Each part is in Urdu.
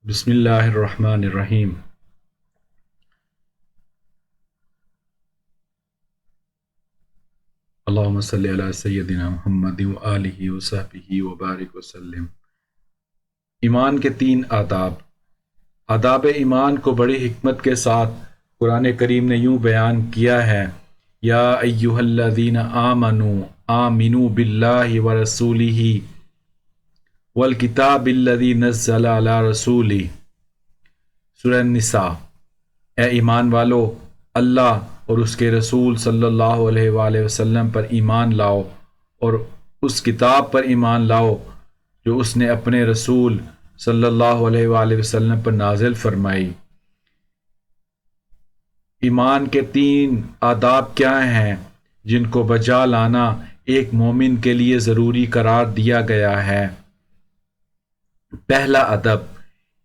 بسم اللہ الرحمن الرحیم۔ اللہم صلی علی سیدنا محمد وآلہ وصحبہ وبارک وسلم۔ ایمان کے 3 آداب۔ آداب ایمان کو بڑی حکمت کے ساتھ قرآن کریم نے یوں بیان کیا ہے: یا ایہا الذین آمنوا آمنوا باللہ ورسولہ والکتاب الذی نزل علی رسولہ۔ سورہ النساء۔ اے ایمان والو، اللہ اور اس کے رسول صلی اللہ علیہ وآلہ وسلم پر ایمان لاؤ اور اس کتاب پر ایمان لاؤ جو اس نے اپنے رسول صلی اللہ علیہ وآلہ وسلم پر نازل فرمائی۔ ایمان کے 3 آداب کیا ہیں جن کو بجا لانا ایک مومن کے لیے ضروری قرار دیا گیا ہے؟ پہلا ادب۔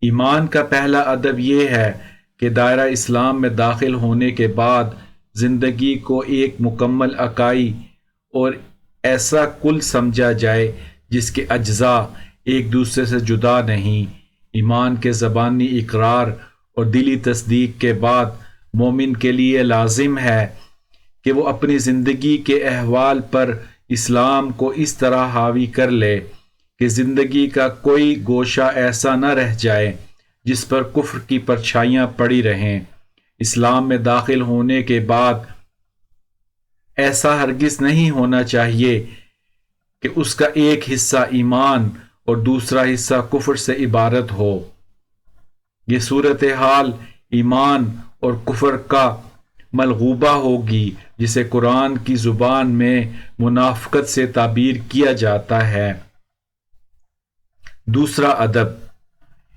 ایمان کا پہلا ادب یہ ہے کہ دائرہ اسلام میں داخل ہونے کے بعد زندگی کو ایک مکمل اکائی اور ایسا کل سمجھا جائے جس کے اجزاء ایک دوسرے سے جدا نہیں۔ ایمان کے زبانی اقرار اور دلی تصدیق کے بعد مومن کے لیے لازم ہے کہ وہ اپنی زندگی کے احوال پر اسلام کو اس طرح حاوی کر لے کہ زندگی کا کوئی گوشہ ایسا نہ رہ جائے جس پر کفر کی پرچھائیاں پڑی رہیں۔ اسلام میں داخل ہونے کے بعد ایسا ہرگز نہیں ہونا چاہیے کہ اس کا ایک حصہ ایمان اور دوسرا حصہ کفر سے عبارت ہو۔ یہ صورتحال ایمان اور کفر کا ملغوبہ ہوگی، جسے قرآن کی زبان میں منافقت سے تعبیر کیا جاتا ہے۔ دوسرا ادب۔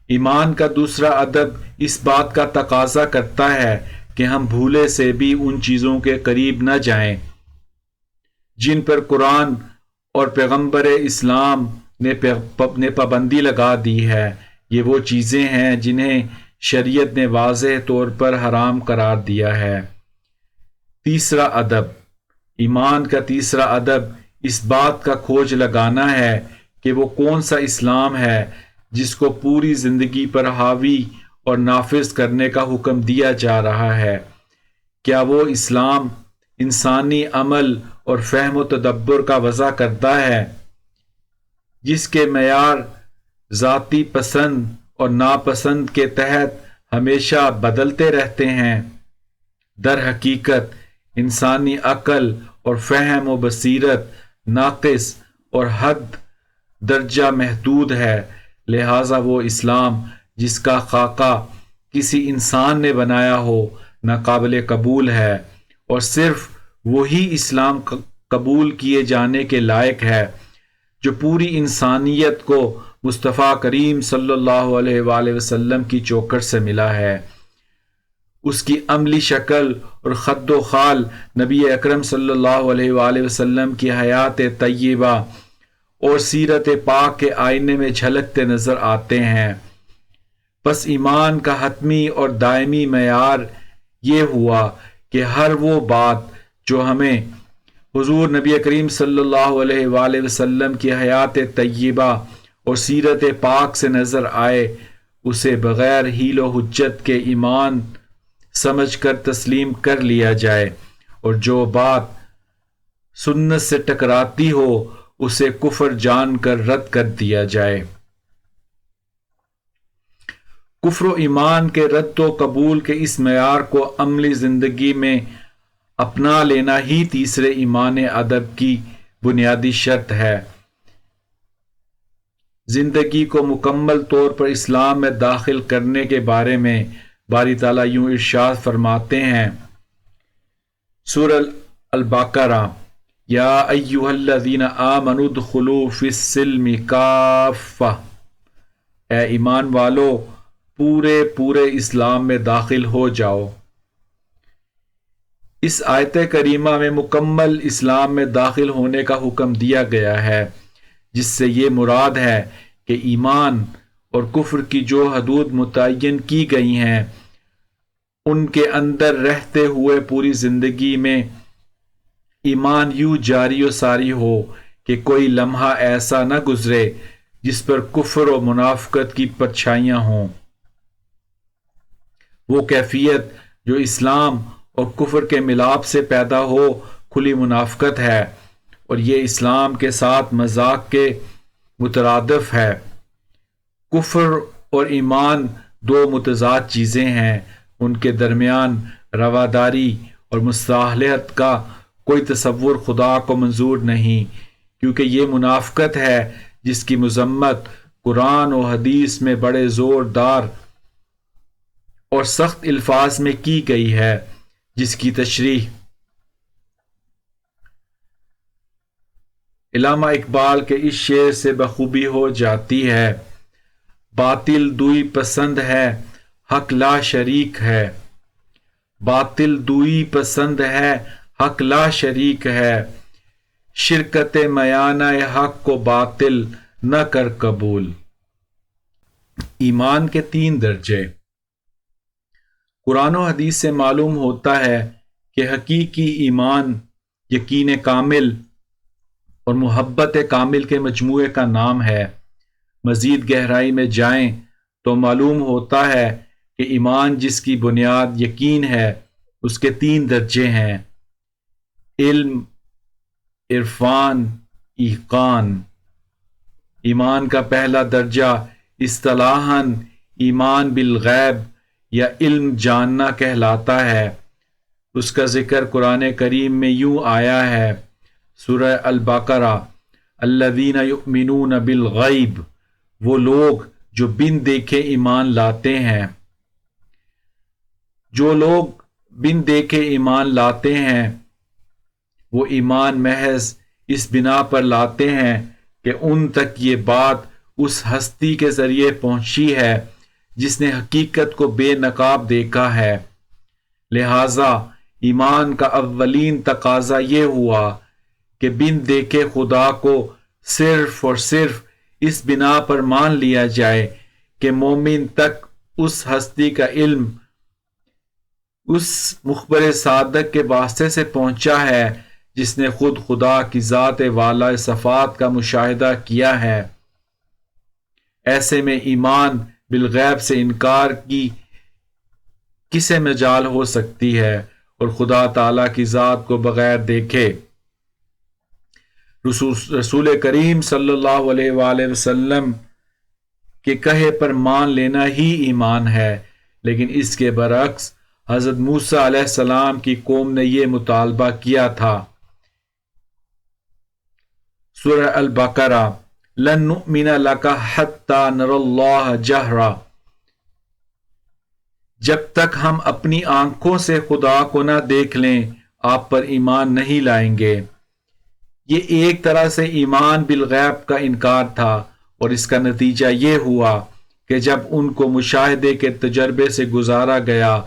ایمان کا دوسرا ادب اس بات کا تقاضا کرتا ہے کہ ہم بھولے سے بھی ان چیزوں کے قریب نہ جائیں جن پر قرآن اور پیغمبر اسلام نے پابندی لگا دی ہے۔ یہ وہ چیزیں ہیں جنہیں شریعت نے واضح طور پر حرام قرار دیا ہے۔ تیسرا ادب۔ ایمان کا تیسرا ادب اس بات کا کھوج لگانا ہے کہ وہ کون سا اسلام ہے جس کو پوری زندگی پر حاوی اور نافذ کرنے کا حکم دیا جا رہا ہے۔ کیا وہ اسلام انسانی عمل اور فہم و تدبر کا وضع کرتا ہے جس کے معیار ذاتی پسند اور ناپسند کے تحت ہمیشہ بدلتے رہتے ہیں؟ در حقیقت انسانی عقل اور فہم و بصیرت ناقص اور حد درجہ محدود ہے، لہٰذا وہ اسلام جس کا خاکہ کسی انسان نے بنایا ہو ناقابل قبول ہے، اور صرف وہی اسلام قبول کیے جانے کے لائق ہے جو پوری انسانیت کو مصطفیٰ کریم صلی اللہ علیہ وآلہ وسلم کی چوکھٹ سے ملا ہے۔ اس کی عملی شکل اور خد و خال نبی اکرم صلی اللہ علیہ وآلہ وسلم کی حیات طیبہ اور سیرت پاک کے آئینے میں جھلکتے نظر آتے ہیں۔ پس ایمان کا حتمی اور دائمی معیار یہ ہوا کہ ہر وہ بات جو ہمیں حضور نبی کریم صلی اللہ علیہ وآلہ وسلم کی حیات طیبہ اور سیرت پاک سے نظر آئے اسے بغیر حیل و حجت کے ایمان سمجھ کر تسلیم کر لیا جائے، اور جو بات سنت سے ٹکراتی ہو اسے کفر جان کر رد کر دیا جائے۔ کفر و ایمان کے رد و قبول کے اس معیار کو عملی زندگی میں اپنا لینا ہی تیسرے ایمان ادب کی بنیادی شرط ہے۔ زندگی کو مکمل طور پر اسلام میں داخل کرنے کے بارے میں باری تعالیٰ یوں ارشاد فرماتے ہیں، سورہ البقرہ: یا ایہا الذین آمنوا ادخلوا فی السلم کافہ۔ اے ایمان والو، پورے اسلام میں داخل ہو جاؤ۔ اس آیت کریمہ میں مکمل اسلام میں داخل ہونے کا حکم دیا گیا ہے، جس سے یہ مراد ہے کہ ایمان اور کفر کی جو حدود متعین کی گئی ہیں ان کے اندر رہتے ہوئے پوری زندگی میں ایمان یوں جاری و ساری ہو کہ کوئی لمحہ ایسا نہ گزرے جس پر کفر و منافقت کی پرچھائیاں ہوں۔ وہ کیفیت جو اسلام اور کفر کے ملاپ سے پیدا ہو کھلی منافقت ہے، اور یہ اسلام کے ساتھ مذاق کے مترادف ہے۔ کفر اور ایمان دو متضاد چیزیں ہیں، ان کے درمیان رواداری اور مصالحت کا کوئی تصور خدا کو منظور نہیں، کیونکہ یہ منافقت ہے جس کی مذمت قرآن و حدیث میں بڑے زوردار اور سخت الفاظ میں کی گئی ہے، جس کی تشریح علامہ اقبال کے اس شعر سے بخوبی ہو جاتی ہے: باطل دوئی پسند ہے، حق لا شریک ہے۔ باطل دوئی پسند ہے، حق لا شریک ہے۔ شرکت میانہ حق کو باطل نہ کر قبول۔ ایمان کے 3 درجے۔ قرآن و حدیث سے معلوم ہوتا ہے کہ حقیقی ایمان یقین کامل اور محبت کامل کے مجموعے کا نام ہے۔ مزید گہرائی میں جائیں تو معلوم ہوتا ہے کہ ایمان جس کی بنیاد یقین ہے، اس کے 3 درجے ہیں: علم، عرفان، ایقان۔ ایمان کا پہلا درجہ اصطلاحاً ایمان بالغیب یا علم جاننا کہلاتا ہے۔ اس کا ذکر قرآن کریم میں یوں آیا ہے، سورہ البقرہ: الذین یؤمنون بالغیب، وہ لوگ جو بن دیکھے ایمان لاتے ہیں۔ جو لوگ بن دیکھے ایمان لاتے ہیں وہ ایمان محض اس بنا پر لاتے ہیں کہ ان تک یہ بات اس ہستی کے ذریعے پہنچی ہے جس نے حقیقت کو بے نقاب دیکھا ہے۔ لہذا ایمان کا اولین تقاضا یہ ہوا کہ بن دیکھے خدا کو صرف اور صرف اس بنا پر مان لیا جائے کہ مومن تک اس ہستی کا علم اس مخبر صادق کے واسطے سے پہنچا ہے جس نے خود خدا کی ذات والا صفات کا مشاہدہ کیا ہے۔ ایسے میں ایمان بالغیب سے انکار کی کسے مجال ہو سکتی ہے اور خدا تعالیٰ کی ذات کو بغیر دیکھے رسول کریم صلی اللہ علیہ وآلہ وسلم کے کہے پر مان لینا ہی ایمان ہے۔ لیکن اس کے برعکس حضرت موسیٰ علیہ السلام کی قوم نے یہ مطالبہ کیا تھا، سورہ البقرہ: لن نؤمن لک حتی نری اللہ جہرا، جب تک ہم اپنی آنکھوں سے خدا کو نہ دیکھ لیں آپ پر ایمان نہیں لائیں گے۔ یہ ایک طرح سے ایمان بالغیب کا انکار تھا، اور اس کا نتیجہ یہ ہوا کہ جب ان کو مشاہدے کے تجربے سے گزارا گیا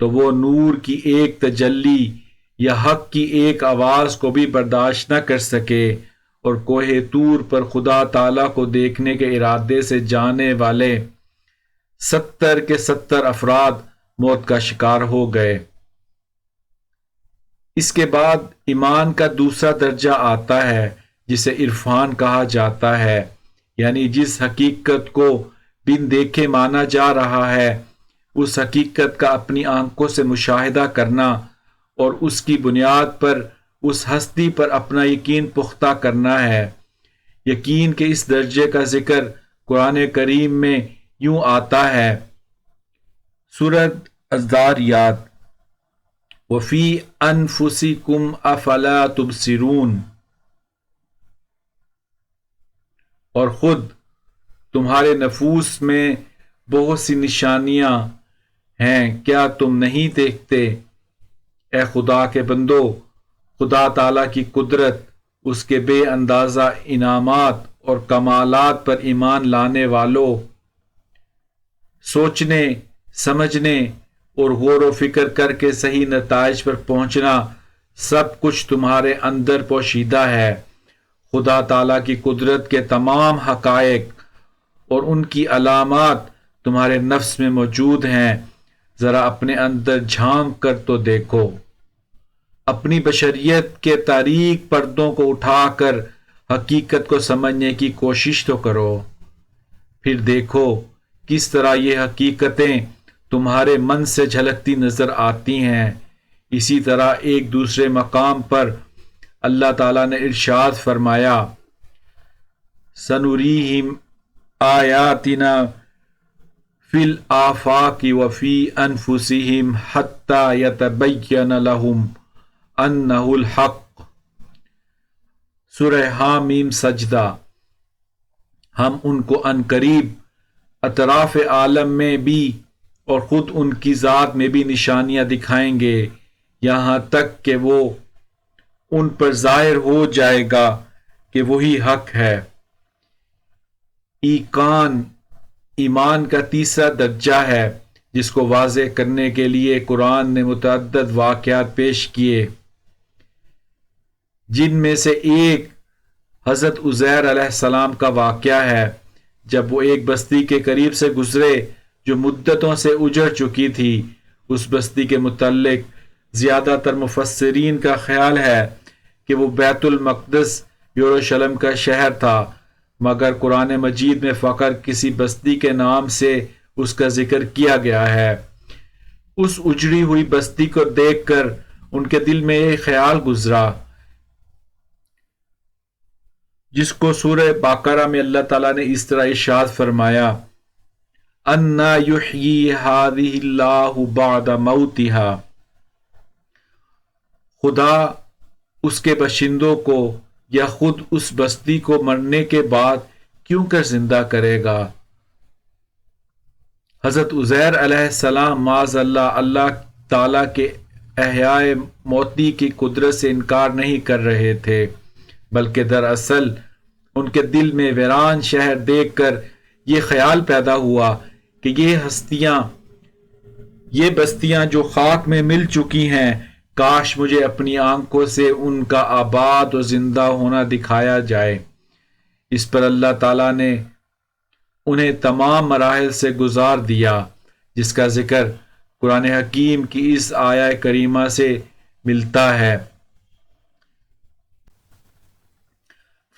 تو وہ نور کی ایک تجلی یا حق کی ایک آواز کو بھی برداشت نہ کر سکے، اور کوہ طور پر خدا تعالیٰ کو دیکھنے کے ارادے سے جانے والے 70 کے 70 افراد موت کا شکار ہو گئے۔ اس کے بعد ایمان کا دوسرا درجہ آتا ہے جسے عرفان کہا جاتا ہے، یعنی جس حقیقت کو بن دیکھے مانا جا رہا ہے اس حقیقت کا اپنی آنکھوں سے مشاہدہ کرنا اور اس کی بنیاد پر اس ہستی پر اپنا یقین پختہ کرنا ہے۔ یقین کے اس درجے کا ذکر قرآن کریم میں یوں آتا ہے، سورۃ الذاریات: وَفِي أَنفُسِكُمْ أَفَلَا تُبْصِرُونَ، اور خود تمہارے نفوس میں بہت سی نشانیاں ہیں، کیا تم نہیں دیکھتے؟ اے خدا کے بندو، خدا تعالیٰ کی قدرت، اس کے بے اندازہ انعامات اور کمالات پر ایمان لانے والوں، سوچنے، سمجھنے اور غور و فکر کر کے صحیح نتائج پر پہنچنا سب کچھ تمہارے اندر پوشیدہ ہے۔ خدا تعالیٰ کی قدرت کے تمام حقائق اور ان کی علامات تمہارے نفس میں موجود ہیں، ذرا اپنے اندر جھانک کر تو دیکھو، اپنی بشریت کے تاریک پردوں کو اٹھا کر حقیقت کو سمجھنے کی کوشش تو کرو، پھر دیکھو کس طرح یہ حقیقتیں تمہارے من سے جھلکتی نظر آتی ہیں۔ اسی طرح ایک دوسرے مقام پر اللہ تعالیٰ نے ارشاد فرمایا سنریہم آیاتنا فی الآفاق وفی انفسہم حتی یتبین لہم انہ الحق۔ سورہ حامیم سجدہ۔ ہم ان کو عنقریب اطراف عالم میں بھی اور خود ان کی ذات میں بھی نشانیاں دکھائیں گے، یہاں تک کہ وہ ان پر ظاہر ہو جائے گا کہ وہی حق ہے۔ ایمان کا تیسرا درجہ ہے جس کو واضح کرنے کے لیے قرآن نے متعدد واقعات پیش کیے، جن میں سے ایک حضرت عزیر علیہ السلام کا واقعہ ہے، جب وہ ایک بستی کے قریب سے گزرے جو مدتوں سے اجڑ چکی تھی۔ اس بستی کے متعلق زیادہ تر مفسرین کا خیال ہے کہ وہ بیت المقدس یروشلم کا شہر تھا، مگر قرآن مجید میں فقط کسی بستی کے نام سے اس کا ذکر کیا گیا ہے۔ اس اجڑی ہوئی بستی کو دیکھ کر ان کے دل میں یہ خیال گزرا، جس کو سورہ بقرہ میں اللہ تعالیٰ نے اس طرح ارشاد فرمایا اَنَّا يُحْيِي هَذِهِ اللَّهُ بَعْدَ مَوْتِهَا۔ خدا اس کے باشندوں کو یا خود اس بستی کو مرنے کے بعد کیوں کر زندہ کرے گا؟ حضرت عزیر علیہ السلام معاذ اللہ تعالیٰ کے احیاء موتی کی قدرت سے انکار نہیں کر رہے تھے، بلکہ دراصل ان کے دل میں ویران شہر دیکھ کر یہ خیال پیدا ہوا کہ یہ بستیاں جو خاک میں مل چکی ہیں، کاش مجھے اپنی آنکھوں سے ان کا آباد اور زندہ ہونا دکھایا جائے۔ اس پر اللہ تعالیٰ نے انہیں تمام مراحل سے گزار دیا، جس کا ذکر قرآن حکیم کی اس آیہ کریمہ سے ملتا ہے۔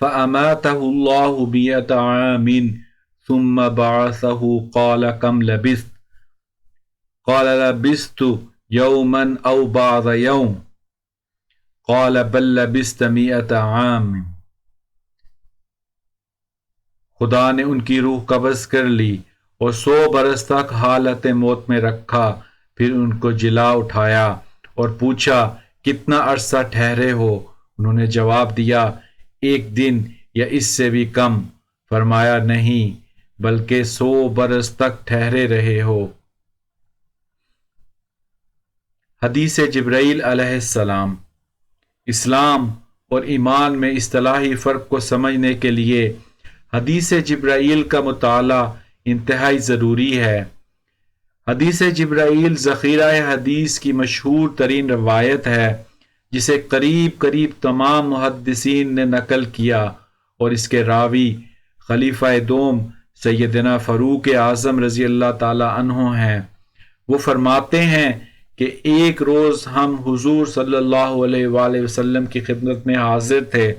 فَأَمَاتَهُ اللَّهُ مِئَةَ عَامٍ ثُمَّ بَعَثَهُ قَالَ كَمْ لَبِثْتَ؟ قَالَ لَبِثْتُ يَوْمًا أَوْ بَعْضَ يَوْمٍ قَالَ بَل لَبِثْتَ مِئَةَ عَامٍ۔ خدا نے ان کی روح قبض کر لی اور 100 برس تک حالت موت میں رکھا، پھر ان کو جلا اٹھایا اور پوچھا کتنا عرصہ ٹھہرے ہو؟ انہوں نے جواب دیا 1 دن یا اس سے بھی کم۔ فرمایا نہیں، بلکہ 100 برس تک ٹھہرے رہے ہو۔ حدیث جبرائیل علیہ السلام۔ اسلام اور ایمان میں اصطلاحی فرق کو سمجھنے کے لیے حدیث جبرائیل کا مطالعہ انتہائی ضروری ہے۔ حدیث جبرائیل ذخیرہ حدیث کی مشہور ترین روایت ہے، جسے قریب تمام محدثین نے نقل کیا، اور اس کے راوی خلیفہ دوم سیدنا فاروق اعظم رضی اللہ تعالی عنہ ہیں۔ وہ فرماتے ہیں کہ ایک روز ہم حضور صلی اللہ علیہ وآلہ وسلم کی خدمت میں حاضر تھے،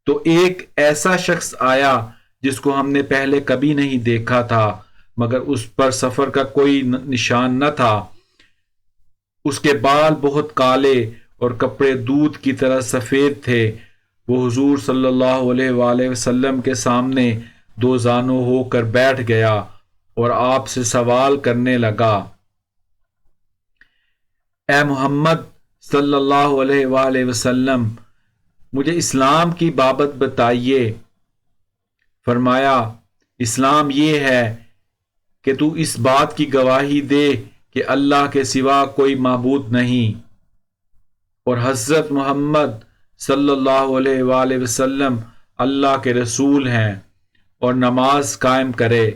تو ایک ایسا شخص آیا جس کو ہم نے پہلے کبھی نہیں دیکھا تھا، مگر اس پر سفر کا کوئی نشان نہ تھا۔ اس کے بال بہت کالے اور کپڑے دودھ کی طرح سفید تھے۔ وہ حضور صلی اللہ علیہ وآلہ وسلم کے سامنے 2 زانو ہو کر بیٹھ گیا اور آپ سے سوال کرنے لگا، اے محمد صلی اللہ علیہ وآلہ وسلم، مجھے اسلام کی بابت بتائیے۔ فرمایا، اسلام یہ ہے کہ تو اس بات کی گواہی دے کہ اللہ کے سوا کوئی معبود نہیں، اور حضرت محمد صلی اللہ علیہ وآلہ وسلم اللہ کے رسول ہیں، اور نماز قائم کرے،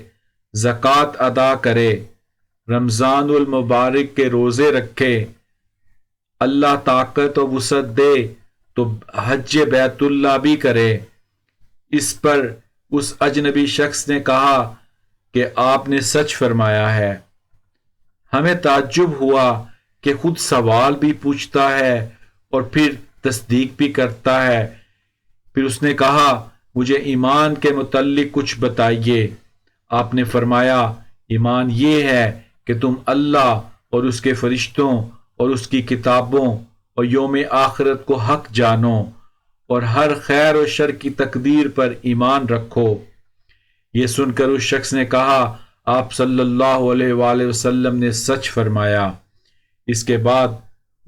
زکوٰۃ ادا کرے، رمضان المبارک کے روزے رکھے، اللہ طاقت و وسعت دے تو حج بیت اللہ بھی کرے۔ اس پر اس اجنبی شخص نے کہا کہ آپ نے سچ فرمایا ہے۔ ہمیں تعجب ہوا کہ خود سوال بھی پوچھتا ہے اور پھر تصدیق بھی کرتا ہے۔ پھر اس نے کہا، مجھے ایمان کے متعلق کچھ بتائیے۔ آپ نے فرمایا، ایمان یہ ہے کہ تم اللہ اور اس کے فرشتوں اور اس کی کتابوں اور یوم آخرت کو حق جانو اور ہر خیر و شر کی تقدیر پر ایمان رکھو۔ یہ سن کر اس شخص نے کہا، آپ صلی اللہ علیہ وآلہ وسلم نے سچ فرمایا۔ اس کے بعد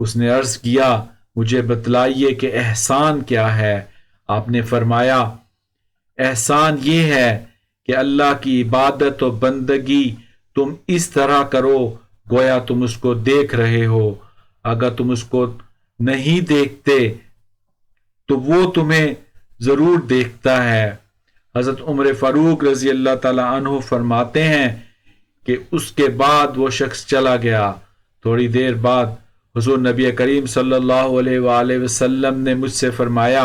اس نے عرض کیا، مجھے بتلائیے کہ احسان کیا ہے؟ آپ نے فرمایا، احسان یہ ہے کہ اللہ کی عبادت و بندگی تم اس طرح کرو گویا تم اس کو دیکھ رہے ہو۔ اگر تم اس کو نہیں دیکھتے تو وہ تمہیں ضرور دیکھتا ہے۔ حضرت عمر فاروق رضی اللہ تعالی عنہ فرماتے ہیں کہ اس کے بعد وہ شخص چلا گیا۔ تھوڑی دیر بعد حضور نبی کریم صلی اللہ علیہ وآلہ وسلم نے مجھ سے فرمایا،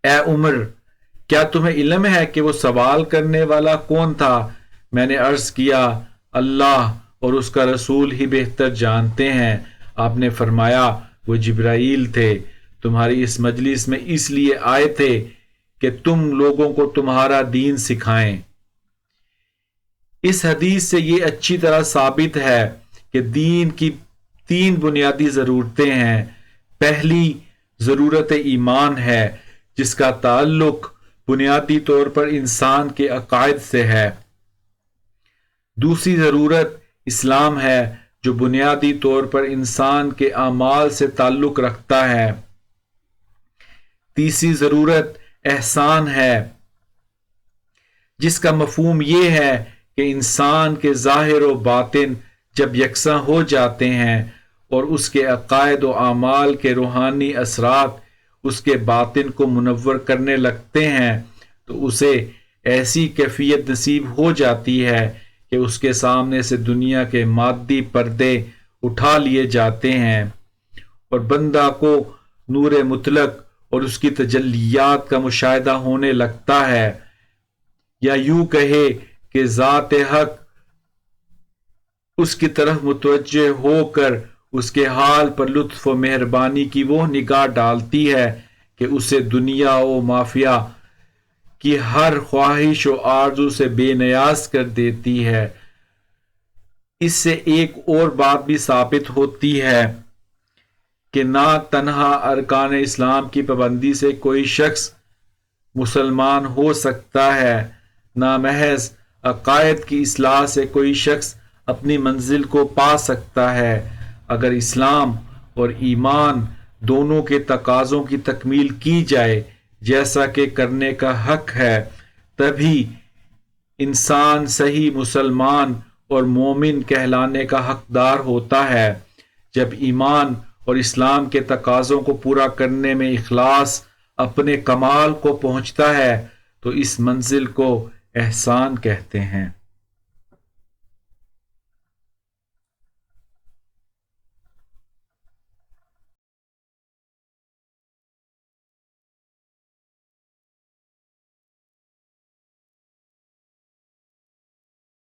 اے عمر، کیا تمہیں علم ہے کہ وہ سوال کرنے والا کون تھا؟ میں نے عرض کیا، اللہ اور اس کا رسول ہی بہتر جانتے ہیں۔ آپ نے فرمایا، وہ جبرائیل تھے، تمہاری اس مجلس میں اس لیے آئے تھے کہ تم لوگوں کو تمہارا دین سکھائیں۔ اس حدیث سے یہ اچھی طرح ثابت ہے کہ دین کی 3 بنیادی ضرورتیں ہیں۔ پہلی ضرورت ایمان ہے، جس کا تعلق بنیادی طور پر انسان کے عقائد سے ہے۔ دوسری ضرورت اسلام ہے، جو بنیادی طور پر انسان کے اعمال سے تعلق رکھتا ہے۔ تیسری ضرورت احسان ہے، جس کا مفہوم یہ ہے کہ انسان کے ظاہر و باطن جب یکساں ہو جاتے ہیں اور اس کے عقائد و اعمال کے روحانی اثرات اس کے باطن کو منور کرنے لگتے ہیں تو اسے ایسی کیفیت نصیب ہو جاتی ہے کہ اس کے سامنے سے دنیا کے مادی پردے اٹھا لیے جاتے ہیں اور بندہ کو نور مطلق اور اس کی تجلیات کا مشاہدہ ہونے لگتا ہے، یا یوں کہے کہ ذات حق اس کی طرف متوجہ ہو کر اس کے حال پر لطف و مہربانی کی وہ نگاہ ڈالتی ہے کہ اسے دنیا و مافیا کی ہر خواہش و آرزو سے بے نیاز کر دیتی ہے۔ اس سے ایک اور بات بھی ثابت ہوتی ہے کہ نہ تنہا ارکان اسلام کی پابندی سے کوئی شخص مسلمان ہو سکتا ہے، نہ محض عقائد کی اصلاح سے کوئی شخص اپنی منزل کو پا سکتا ہے۔ اگر اسلام اور ایمان دونوں کے تقاضوں کی تکمیل کی جائے جیسا کہ کرنے کا حق ہے، تبھی انسان صحیح مسلمان اور مومن کہلانے کا حقدار ہوتا ہے۔ جب ایمان اور اسلام کے تقاضوں کو پورا کرنے میں اخلاص اپنے کمال کو پہنچتا ہے تو اس منزل کو احسان کہتے ہیں۔